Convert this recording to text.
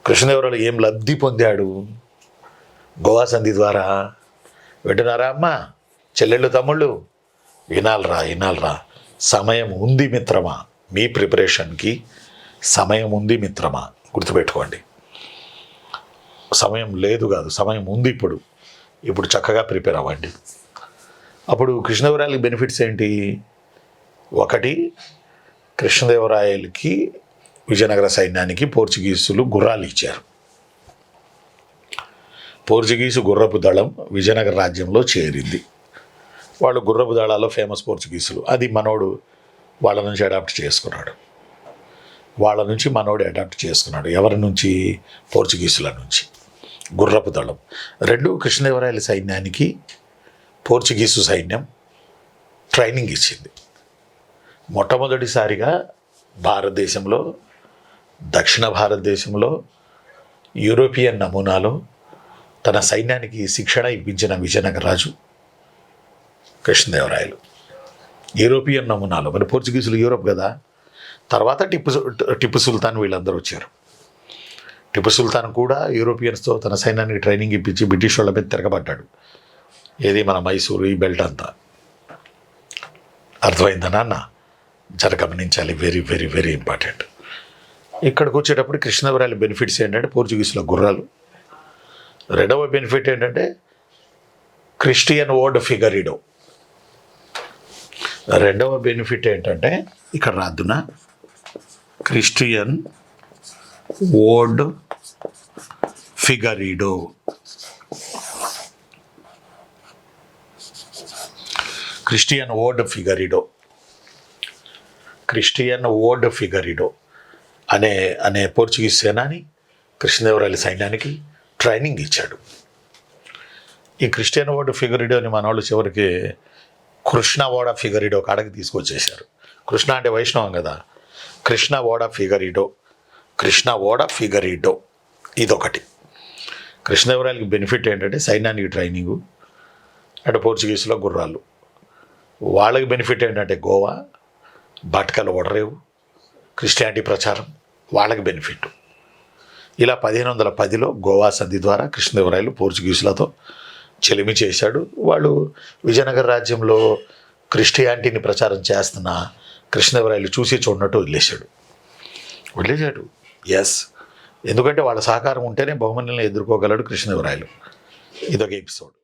కృష్ణదేవరాయలు ఏం లబ్ధి పొందాడు గోవా సంధి ద్వారా? వింటున్నారా అమ్మా, చెల్లెళ్ళు తమ్ముళ్ళు? వినాలరా. సమయం ఉంది మిత్రమా, మీ ప్రిపరేషన్కి సమయం ఉంది మిత్రమా, గుర్తుపెట్టుకోండి. సమయం లేదు కాదు, సమయం ఉంది. ఇప్పుడు చక్కగా ప్రిపేర్ అవ్వండి. అప్పుడు కృష్ణదేవరాయలకి బెనిఫిట్స్ ఏంటి? ఒకటి, కృష్ణదేవరాయలకి విజయనగర సైన్యానికి పోర్చుగీసులు గుర్రాలు ఇచ్చారు. పోర్చుగీసు గుర్రపు దళం విజయనగర రాజ్యంలో చేరింది. వాళ్ళు గుర్రపు దళాల్లో ఫేమస్ పోర్చుగీసులు. అది మనోడు వాళ్ళ నుంచి అడాప్ట్ చేసుకున్నాడు. ఎవరి నుంచి? పోర్చుగీసుల నుంచి. గుర్రపు దళం. రెండు, కృష్ణదేవరాయల సైన్యానికి పోర్చుగీసు సైన్యం ట్రైనింగ్ ఇచ్చింది. మొట్టమొదటిసారిగా భారతదేశంలో, దక్షిణ భారతదేశంలో, యూరోపియన్ నమూనాలో తన సైన్యానికి శిక్షణ ఇప్పించిన విజయనగర రాజు కృష్ణదేవరాయలు. యూరోపియన్ నమూనాలో, మరి పోర్చుగీసులు యూరోప్ కదా. తర్వాత టిప్పు సుల్తాన్ వీళ్ళందరూ వచ్చారు. టిప్పు సుల్తాన్ కూడా యూరోపియన్స్తో తన సైన్యానికి ట్రైనింగ్ ఇప్పించి బ్రిటిష్ వాళ్ళ మీద తిరగబడ్డాడు. ఏది మన మైసూరు, ఈ బెల్ట్ అంతా. అర్థమైందా నాన్న? గమనించాలి. Very very very important. ఇక్కడికి వచ్చేటప్పుడు కృష్ణదేవరాయల బెనిఫిట్స్ ఏంటంటే పోర్చుగీసుల గుర్రాలు. రెండవ బెనిఫిట్ ఏంటంటే క్రిస్టియన్ ఓడ్ ఫిగరిడో. రెండవ బెనిఫిట్ ఏంటంటే ఇక్కడ రాద్దునా, క్రిస్టియన్ ఓడ్ ఫిగరిడో. క్రిస్టియన్ ఓడ్ ఫిగరిడో అనే పోర్చుగీస్ సేనాని కృష్ణదేవరాయల సైన్యానికి ట్రైనింగ్ ఇచ్చాడు. ఈ క్రిస్టియన్ ఓడ్ ఫిగరిడోని మన వాళ్ళు చివరికి కృష్ణ ఓడ ఫిగరిడో కాడకి తీసుకొచ్చేశారు. కృష్ణ అంటే వైష్ణవం కదా. కృష్ణ ఓడ ఫిగరిడో ఇదొకటి. కృష్ణదేవరాయలకి బెనిఫిట్ ఏంటంటే సైన్యానికి ట్రైనింగు, అంటే పోర్చుగీసులో గుర్రాలు. వాళ్ళకి బెనిఫిట్ ఏంటంటే గోవా, బాటకాల ఓడరేవు, క్రిస్టియానిటీ ప్రచారం, వాళ్ళకి బెనిఫిట్. ఇలా 1510లో గోవా సంధి ద్వారా కృష్ణదేవరాయలు పోర్చుగీసులతో చెలిమి చేశాడు. వాళ్ళు విజయనగర రాజ్యంలో క్రిస్టియానిటీని ప్రచారం చేస్తున్న కృష్ణదేవరాయలు చూసి చూడనట్టు వదిలేశాడు. ఎస్, ఎందుకంటే వాళ్ళ సహకారం ఉంటేనే బహుమనులను ఎదుర్కోగలడు కృష్ణదేవరాయలు. ఇదొక ఎపిసోడ్.